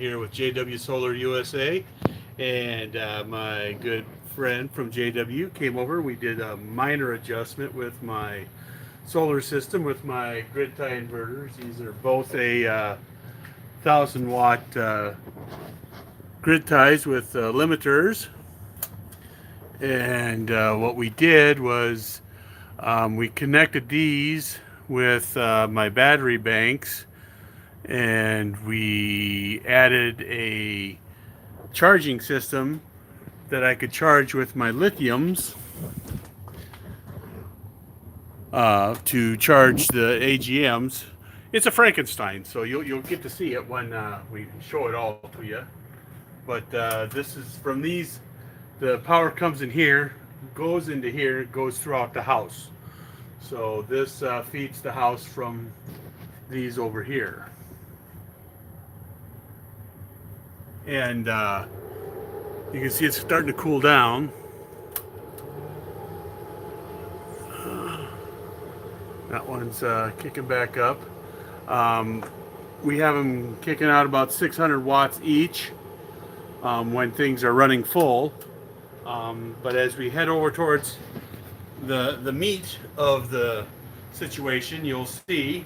here with JW Solar USA, and my good friend from JW came over. We did a minor adjustment with my solar system with my grid tie inverters. These are both a 1,000 watt grid ties with limiters. And what we did was we connected these with my battery banks, and we added a charging system that I could charge with my lithiums to charge the AGMs. It's a Frankenstein, so you'll get to see it when we show it all to you. But this is from these. The power comes in here, goes into here, goes throughout the house. So this feeds the house from these over here. And you can see it's starting to cool down. That one's kicking back up. We have them kicking out about 600 watts each when things are running full. But as we head over towards the meat of the situation, you'll see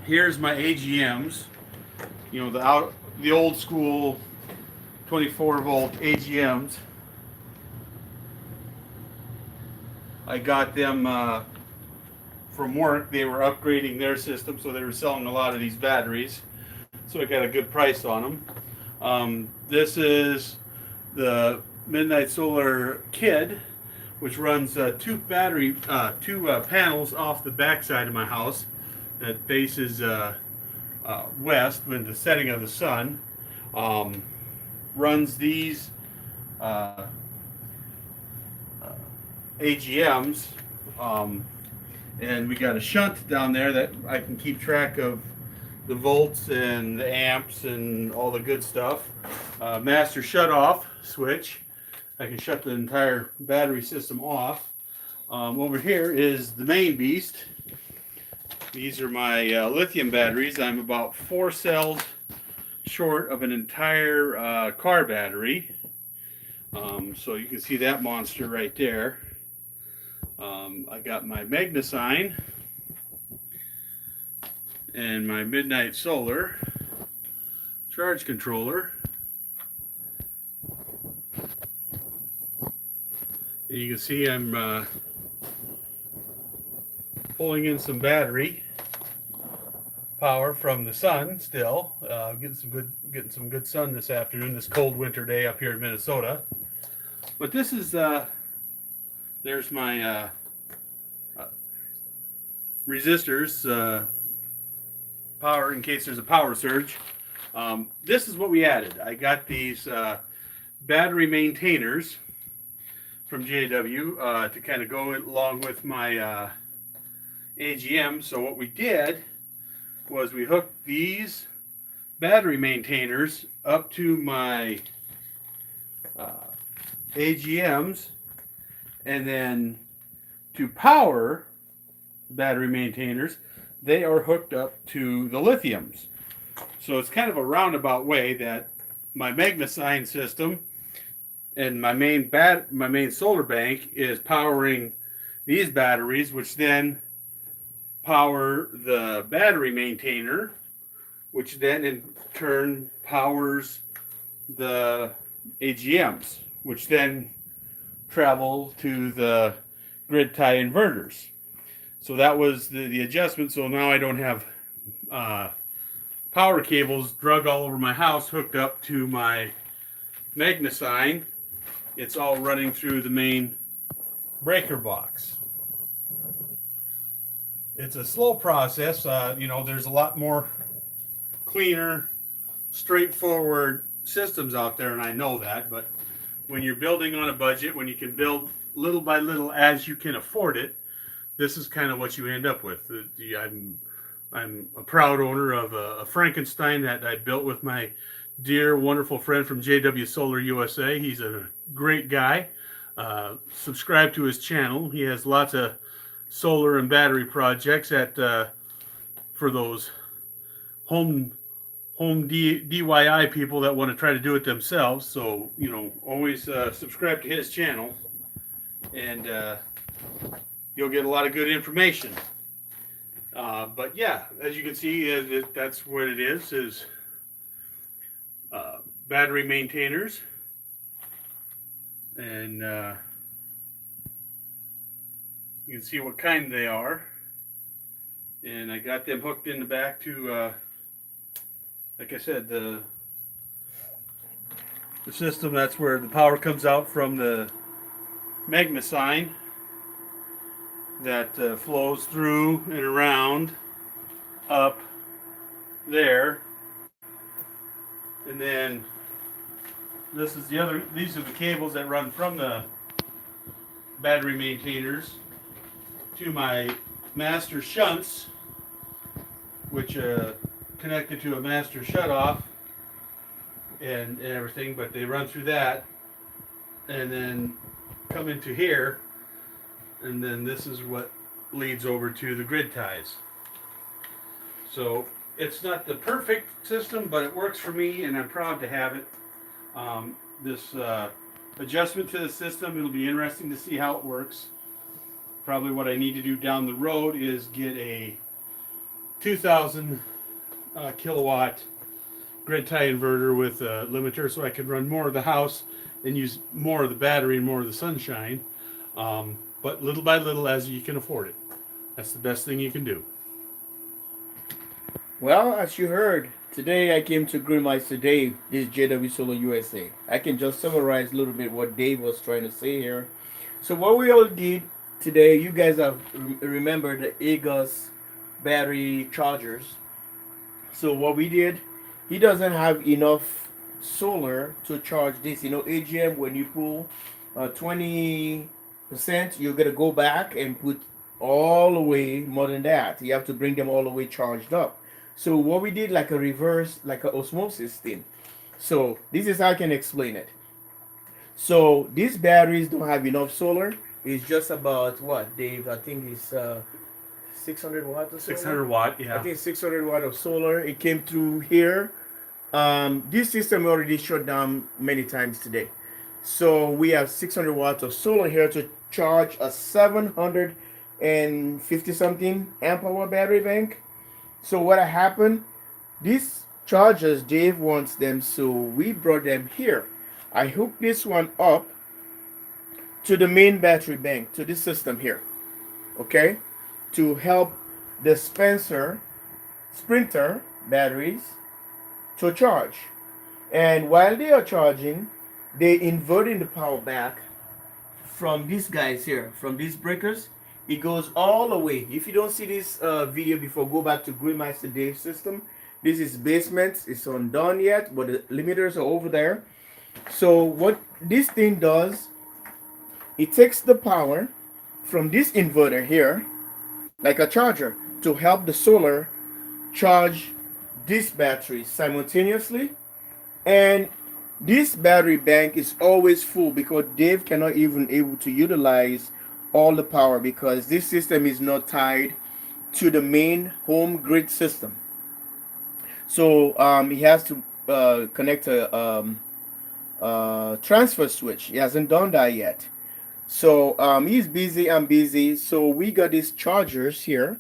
here's my AGMs. You know, the old school 24 volt AGMs. I got them from work. They were upgrading their system, so they were selling a lot of these batteries. So I got a good price on them. This is the Midnight Solar Kid, which runs two panels off the back side of my house that faces west with the setting of the sun. Runs these AGMs, and we got a shunt down there that I can keep track of the volts and the amps and all the good stuff. Master shut off switch. I can shut the entire battery system off. Over here is the main beast. These are my lithium batteries. I'm about 4 cells short of an entire car battery. So you can see that monster right there. I got my Magnasign and my Midnight Solar charge controller. And you can see I'm pulling in some battery power from the sun still. Getting some good sun this afternoon, this cold winter day up here in Minnesota. But this is there's my resistors, power in case there's a power surge. This is what we added. I got these battery maintainers from JW to kind of go along with my AGM. So what we did was we hooked these battery maintainers up to my AGMs, and then to power the battery maintainers, they are hooked up to the lithiums. So it's kind of a roundabout way that my Magnasign system and my main solar bank is powering these batteries, which then power the battery maintainer, which then in turn powers the AGMs, which then travel to the grid tie inverters. So that was the adjustment. So now I don't have power cables drug all over my house hooked up to my Magnasign. It's all running through the main breaker box. It's a slow process. You know, there's a lot more cleaner, straightforward systems out there, and I know that. But when you're building on a budget, when you can build little by little as you can afford it, this is kind of what you end up with. I'm a proud owner of a Frankenstein that I built with my dear, wonderful friend from JW Solar USA. He's a great guy. Subscribe to his channel. He has lots of solar and battery projects for those home home DIY people that want to try to do it themselves. So, you know, always subscribe to his channel, and you'll get a lot of good information. But yeah, as you can see, that's what it is battery maintainers. And you can see what kind they are. And I got them hooked in the back to, like I said, the system. That's where the power comes out from the magma sign that flows through and around up there. And then this is these are the cables that run from the battery maintainers to my master shunts, which connected to a master shutoff and everything, but they run through that and then come into here, and then this is what leads over to the grid ties. So it's not the perfect system, but it works for me, and I'm proud to have it. This adjustment to the system, it'll be interesting to see how it works. Probably what I need to do down the road is get a 2,000 kilowatt grid tie inverter with a limiter, so I could run more of the house and use more of the battery and more of the sunshine. But little by little, as you can afford it. That's the best thing you can do. Well, as you heard, today I came to Greenmeister Dave. This is jwsolarusa. I can just summarize a little bit what Dave was trying to say here. So what we all did today, you guys have remembered the Agos battery chargers. So what we did, he doesn't have enough solar to charge this. You know, AGM, when you pull 20%, you're gonna go back and put all the way more than that. You have to bring them all the way charged up. So what we did, like a reverse, like a osmosis thing. So this is how I can explain it. So these batteries don't have enough solar. It's just about what, Dave? I think it's 600 watts or so. 600 watt, I yeah. think 600 watt of solar. It came through here. This system already shut down many times today. So we have 600 watts of solar here to charge a 750 something amp hour battery bank. So what happened? These chargers, Dave wants them, so we brought them here. I hooked this one up to the main battery bank, to this system here. Okay? To help the Sprinter batteries to charge. And while they are charging, they inverting the power back from these guys here, from these breakers. It goes all the way. If you don't see this video before, go back to Greenmeister Dave's system. This is basement. It's undone yet, but the limiters are over there. So what this thing does, it takes the power from this inverter here, like a charger, to help the solar charge this battery simultaneously. And this battery bank is always full because Dave cannot even able to utilize all the power because this system is not tied to the main home grid system. So he has to connect a transfer switch. He hasn't done that yet. So he's busy, I'm busy. So we got these chargers here.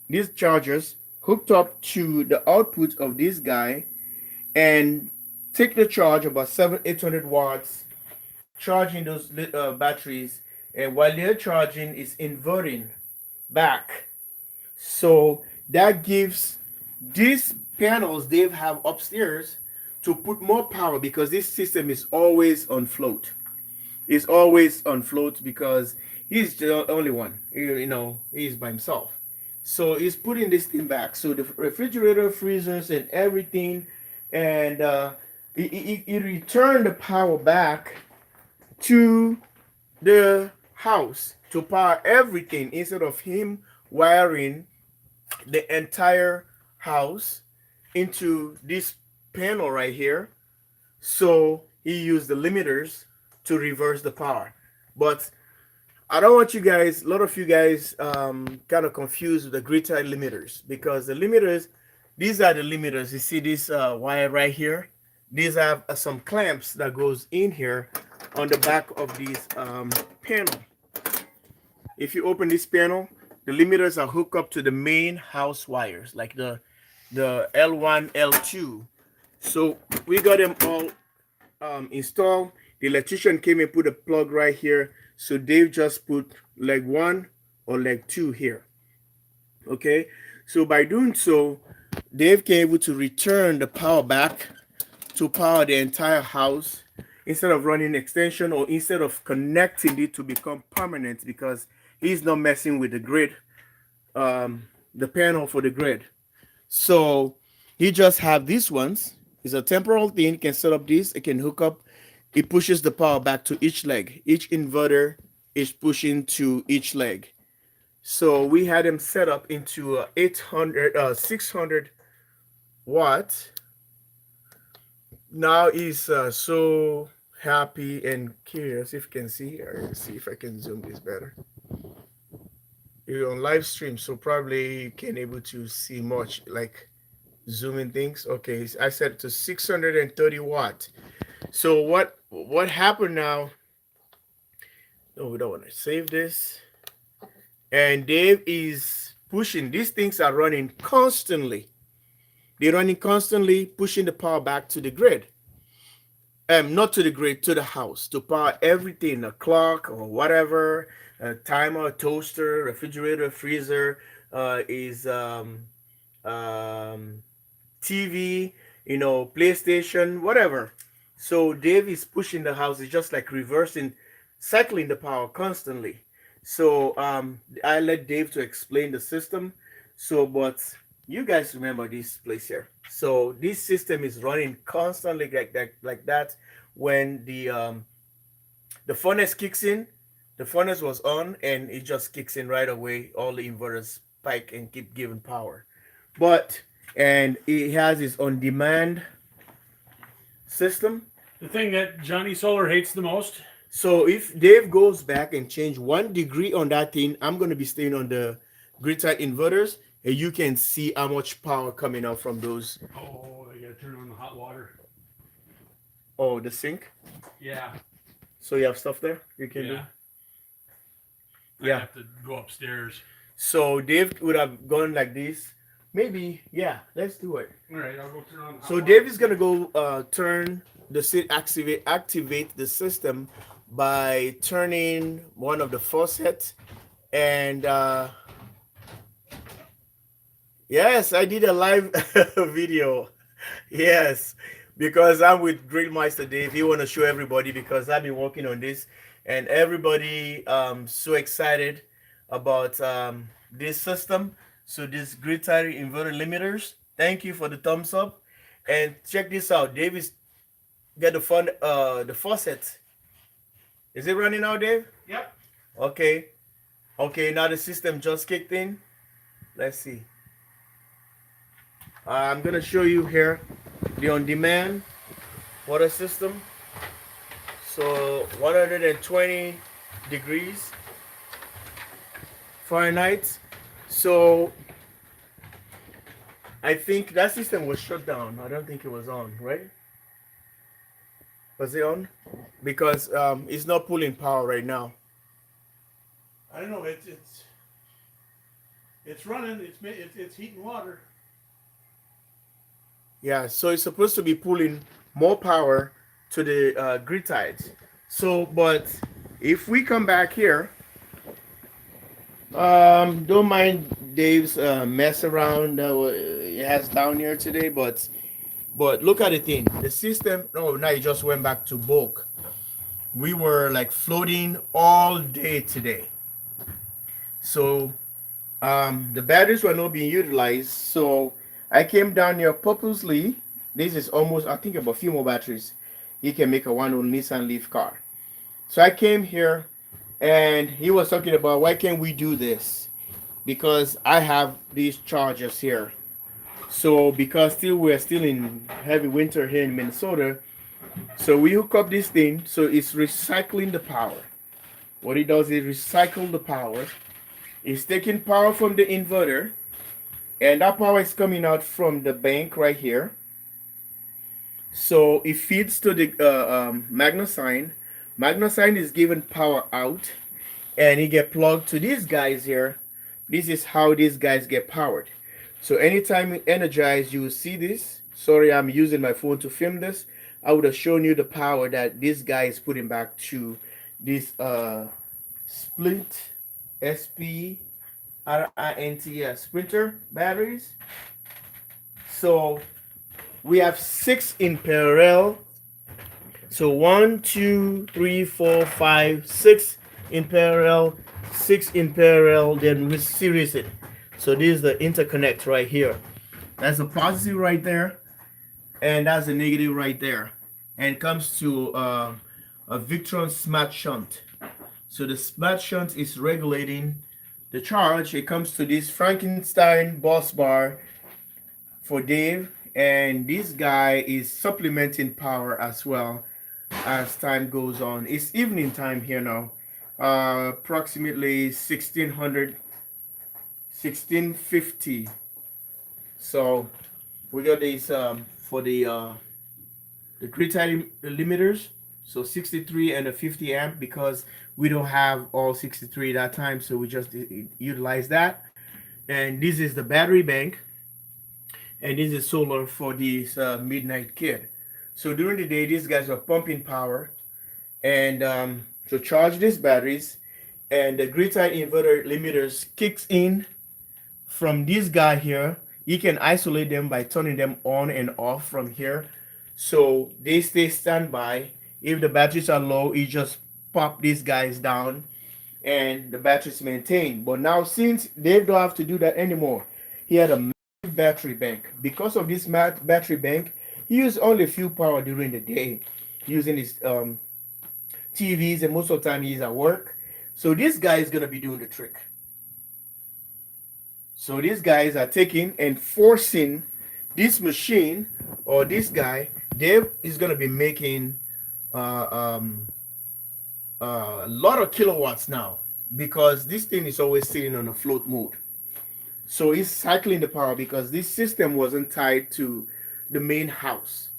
These chargers hooked up to the output of this guy and take the charge about 800 watts, charging those batteries. And while they're charging, it's inverting back. So that gives these panels they have upstairs to put more power because this system is always on float. It's always on float because he's the only one. You know, he's by himself. So he's putting this thing back. So the refrigerator, freezers, and everything, and he returned the power back to the house to power everything instead of him wiring the entire house into this panel right here. So he used the limiters to reverse the power. But I don't want you guys, a lot of you guys kind of confused with the grid tie limiters because the limiters, These are the limiters. You see this wire right here? These have some clamps that goes in here on the back of this panel. If you open this panel, the limiters are hooked up to the main house wires, like the L1, L2. So we got them all installed. The electrician came and put a plug right here. So Dave just put leg 1 or leg 2 here. Okay, so by doing so, Dave came able to return the power back to power the entire house instead of running extension, or instead of connecting it to become permanent, because he's not messing with the grid, the panel for the grid. So he just have these ones. It's a temporal thing. You can set up this. It can hook up. It pushes the power back to each leg. Each inverter is pushing to each leg. So we had them set up into 600 watt. Now he's so happy and curious. If you can see here, let's see if I can zoom this better. You're on live stream, so probably you can't able to see much, like zooming things. Okay, I set it to 630 watt. So what happened now? No, we don't want to save this. And Dave is pushing. These things are running constantly. They're running constantly, pushing the power back to the grid. Not to the grid, to the house, to power everything, a clock or whatever, a timer, a toaster, refrigerator, freezer, TV, PlayStation, whatever. So Dave is pushing the house. It's just like reversing, cycling the power constantly. So I let Dave to explain the system. So, but you guys remember this place here. So this system is running constantly like that. When the furnace kicks in, the furnace was on and it just kicks in right away. All the inverters spike and keep giving power. And it has its on-demand system. The thing that Johnny Solar hates the most. So if Dave goes back and change 1 degree on that thing, I'm going to be staying on the Grid Tie Inverters, and you can see how much power coming out from those. Oh, I got to turn on the hot water. Oh, the sink? Yeah. So you have stuff there you can do? I have to go upstairs. So Dave would have gone like this. Maybe, yeah, let's do it. All right, I'll go turn on the hot So water. Dave is going to go turn the activate the system by turning one of the faucets. And yes, I did a live video. Yes, because I'm with Grillmeister Dave. He want to show everybody, because I've been working on this, and everybody so excited about this system. So this Grid Tie Inverter limiters. Thank you for the thumbs up. And check this out. Dave is got the faucet. Is it running now, Dave? Yep. Okay. Okay, now the system just kicked in. Let's see. I'm gonna show you here the on-demand water system. So 120 degrees Fahrenheit. So I think that system was shut down. I don't think it was on, right? Was it on? Because it's not pulling power right now. I don't know. It's running. It's heating water. Yeah, so it's supposed to be pulling more power to the grid ties. So, but if we come back here, don't mind Dave's mess around he has down here today, but look at the thing. The system, no, now it just went back to bulk. We were like floating all day today. So the batteries were not being utilized. So I came down here purposely. This is almost, I think, about a few more batteries. You can make a one on Nissan Leaf car. So I came here, and he was talking about, why can't we do this? Because I have these chargers here. So because we're still in heavy winter here in Minnesota, so we hook up this thing, so it's recycling the power. What it does is recycle the power. It's taking power from the inverter and that power is coming out from the bank right here. So it feeds to the magnesign. Magnesign is giving power out, and it get plugged to these guys here. This is how these guys get powered. So anytime you energize, you will see this. Sorry, I'm using my phone to film this. I would have shown you the power that this guy is putting back to this splint SPRINT sprinter batteries. So we have 6 in parallel. So 1, 2, 3, 4, 5, 6 in parallel, 6 in parallel, then we series it. So this is the interconnect right here. That's the positive right there, and that's the negative right there. And it comes to a Victron smart shunt. So the smart shunt is regulating the charge. It comes to this Frankenstein bus bar for Dave, and this guy is supplementing power as well as time goes on. It's evening time here now, approximately 1600, 1650. So we got these for the grid tie limiters, so 63 and a 50 amp, because we don't have all 63 that time, so we just utilize that. And this is the battery bank, and this is solar for this midnight kid. So during the day, these guys are pumping power and to charge these batteries, and the grid tie inverter limiters kicks in from this guy here. You can isolate them by turning them on and off from here, so they stay standby. If the batteries are low, you just pop these guys down and the batteries maintain. But now, since they don't have to do that anymore, he had a massive battery bank. Because of this battery bank, he used only a few power during the day using his TVs, and most of the time he's at work. So this guy is gonna be doing the trick. So these guys are taking and forcing this machine, or this guy, Dave, is gonna be making a lot of kilowatts now, because this thing is always sitting on a float mode. So it's cycling the power because this system wasn't tied to the main house.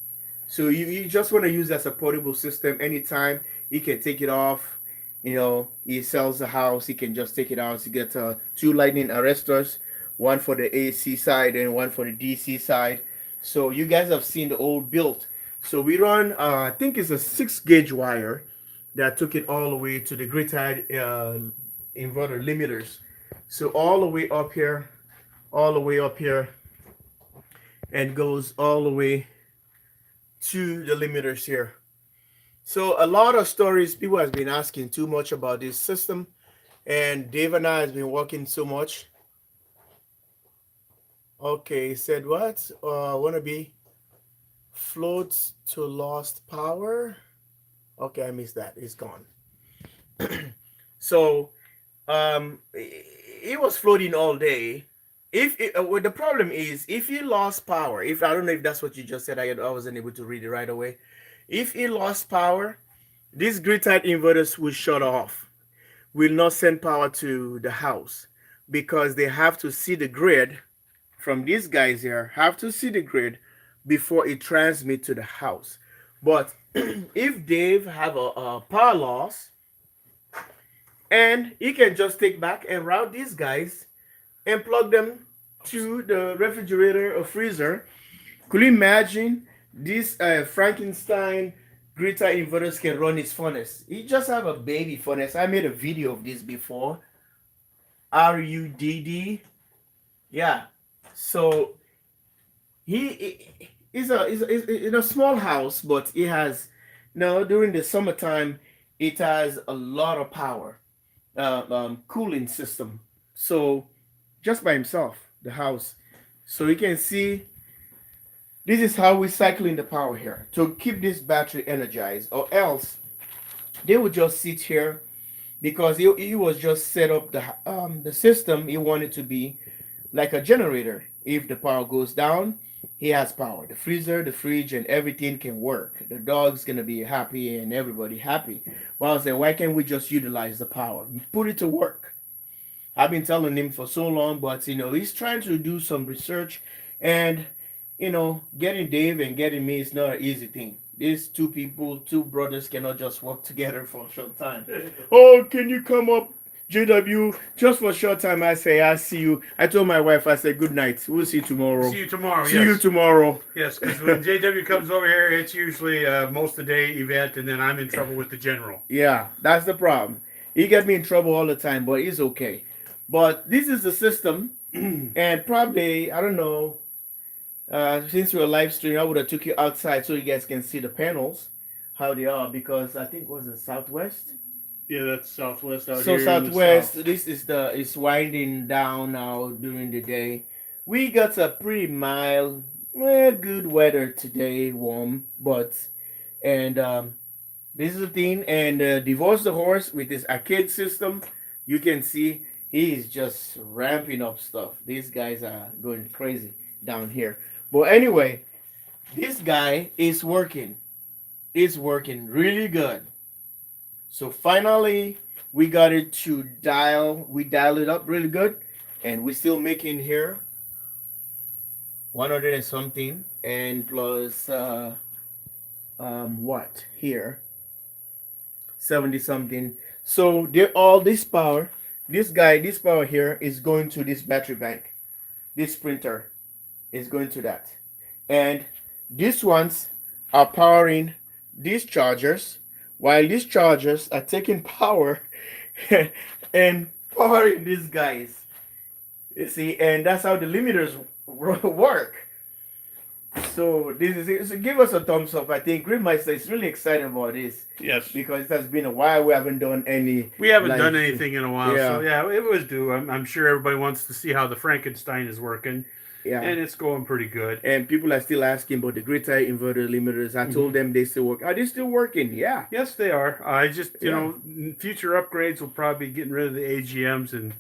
So you just want to use as a portable system. Anytime he can take it off, he sells the house, he can just take it out. He gets 2 lightning arresters, one for the AC side and one for the DC side. So you guys have seen the old build. So we run, I think it's a 6-gauge wire that took it all the way to the grid tie inverter limiters. So all the way up here, and goes all the way to the limiters here. So a lot of stories, people has been asking too much about this system, and Dave and I has been working so much. Okay, he said what? Wanna be floats to lost power. Okay, I missed that. It's gone. So it was floating all day. Well, the problem is, if you lost power, if I don't know if that's what you just said, I wasn't able to read it right away. If it lost power, these grid tie inverters will shut off, will not send power to the house, because they have to see the grid from these guys here, have to see the grid before it transmits to the house. But if Dave have a power loss, and he can just take back and route these guys and plug them to the refrigerator or freezer. Could you imagine this Frankenstein grid tie inverters can run his furnace? He just have a baby furnace. I made a video of this before. RUDD. Yeah. So he is in a small house, but it has during the summertime it has a lot of power, cooling system. So just by himself, the house. So you can see this is how we're cycling the power here to keep this battery energized, or else they would just sit here, because he was just set up the system. He wanted to be like a generator. If the power goes down, he has power. The freezer, the fridge, and everything can work. The dog's gonna be happy and everybody happy. Well, I said, why can't we just utilize the power, put it to work? I've been telling him for so long, but he's trying to do some research, and getting Dave and getting me is not an easy thing. These two people, two brothers, cannot just work together for a short time. Oh, can you come up, JW, just for a short time? I say, I'll see you. I told my wife, I said, good night. We'll see you tomorrow. See you tomorrow. See you tomorrow. Yes, because when JW comes over here, it's usually most of the day event, and then I'm in trouble with the general. Yeah, that's the problem. He get me in trouble all the time, but it's okay. But this is the system, and probably, I don't know, since we're live streaming, I would have took you outside so you guys can see the panels, how they are, because I think it was the southwest. Yeah, that's southwest out So here. southwest, this is it's winding down now during the day. We got a pretty mild, good weather today, warm, and this is the thing. And Divorce the Horse with his arcade system, you can see he is just ramping up stuff. These guys are going crazy down here. But anyway, this guy is working. It's working really good. So finally, we got it to dial. We dial it up really good, and we're still making here 100 and something, and plus what here 70 something. So they're all this power. This power here is going to this battery bank. This printer is going to that, and these ones are powering these chargers, while these chargers are taking power and powering these guys. You see, and that's how the limiters work. So this is it. So give us a thumbs up. I think Gridmeister is really excited about this. Yes, because it has been a while. We haven't done any. We haven't done anything in a while. Yeah. So yeah, it was due. I'm sure everybody wants to see how the Frankenstein is working. Yeah. And it's going pretty good. And people are still asking about the Grid Tie Inverter limiters. I told them they still work. Are they still working? Yeah. Yes, they are. I just, future upgrades will probably be getting rid of the AGMs and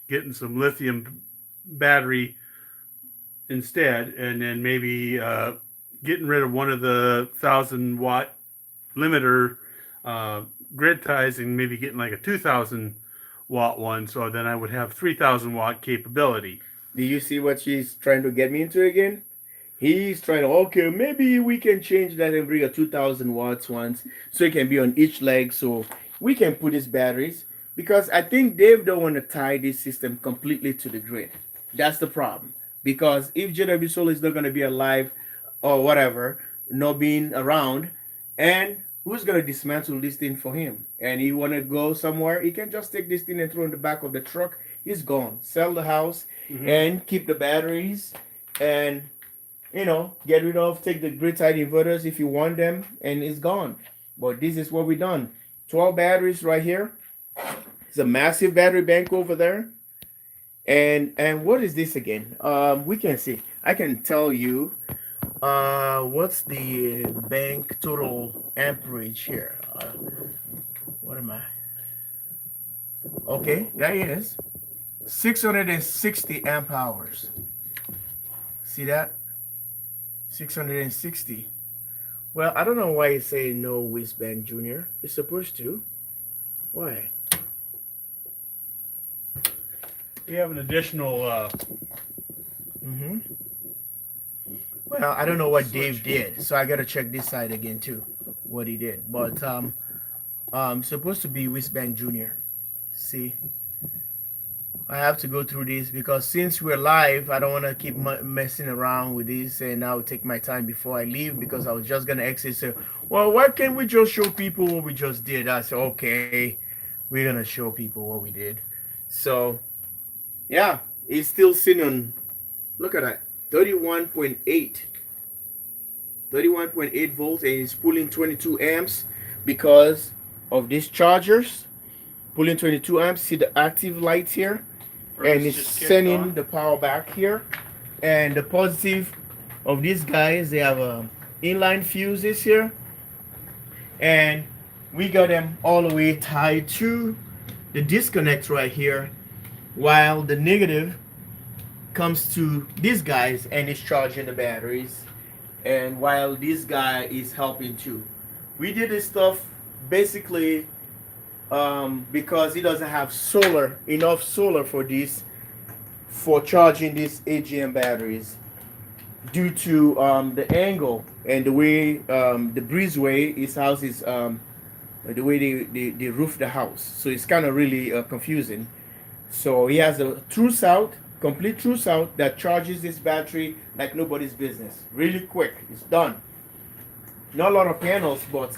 getting some lithium battery instead. And then maybe getting rid of one of the 1,000-watt limiter grid ties and maybe getting like a 2,000-watt one. So then I would have 3,000-watt capability. Do you see what she's trying to get me into again? He's trying to, okay, maybe we can change that and bring a 2,000 watts ones so it can be on each leg so we can put his batteries. Because I think Dave don't want to tie this system completely to the grid. That's the problem. Because if JW Solar is not going to be alive or whatever, not being around, and who's going to dismantle this thing for him? And he want to go somewhere, he can just take this thing and throw it in the back of the truck. He's gone. Sell the house and keep the batteries and, get rid of, take the grid tie inverters if you want them, and it's gone. But this is what we done. 12 batteries right here. It's a massive battery bank over there. And what is this again? We can see. I can tell you what's the bank total amperage here. What am I? Okay, there it is. 660 amp hours. See that? 660. Well, I don't know why it's saying no Whizbang Junior. It's supposed to. Why? We have an additional. Well, I don't know what Dave did, so I gotta check this side again too. What he did, but supposed to be Whizbang Junior. See. I have to go through this because since we're live, I don't want to keep messing around with this, and I'll take my time before I leave because I was just going to exit. So, well, why can't we just show people what we just did? I said, okay, we're going to show people what we did. So, yeah, it's still sitting on, look at that, 31.8. 31.8 volts, and it's pulling 22 amps because of these chargers. Pulling 22 amps. See the active lights here? And it's sending the power back here. And the positive of these guys, they have inline fuses here. And we got them all the way tied to the disconnect right here. While the negative comes to these guys and is charging the batteries. And while this guy is helping too. We did this stuff basically because he doesn't have enough solar for charging these AGM batteries due to the angle and the way the breezeway his house is, the way they roof the house. So it's kind of really confusing. So he has a true south, complete true south that charges this battery like nobody's business. Really quick, it's done. Not a lot of panels, but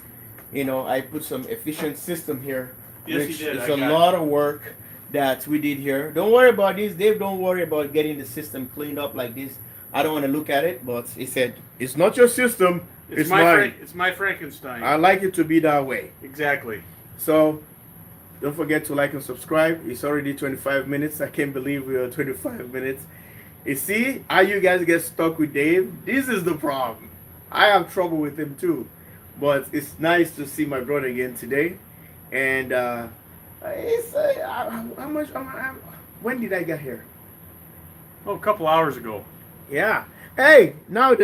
you know, I put some efficient system here. Yes, which you did. is a lot of work that we did here. Don't worry about this, Dave. Don't worry about getting the system cleaned up like this. I don't want to look at it, but he said it's not your system. It's mine. It's my Frankenstein. I like it to be that way. Exactly. So don't forget to like and subscribe. It's already 25 minutes. I can't believe we are 25 minutes. You see how you guys get stuck with Dave? This is the problem. I have trouble with him too. But it's nice to see my brother again today. And how much? When did I get here? Oh, a couple hours ago. Yeah. Hey, now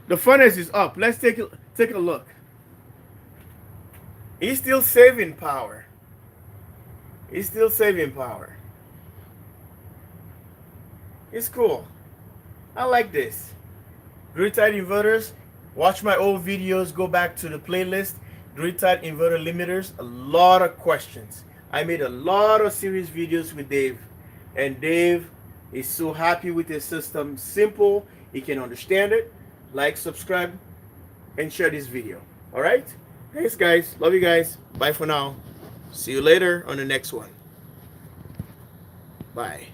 the furnace is up. Let's take a look. He's still saving power. He's still saving power. It's cool. I like this. Grid Tie Inverters. Watch my old videos. Go back to the playlist. Grid Tie Inverter Limiters. A lot of questions. I made a lot of serious videos with Dave. And Dave is so happy with his system. Simple. He can understand it. Like, subscribe, and share this video. Alright? Thanks guys. Love you guys. Bye for now. See you later on the next one. Bye.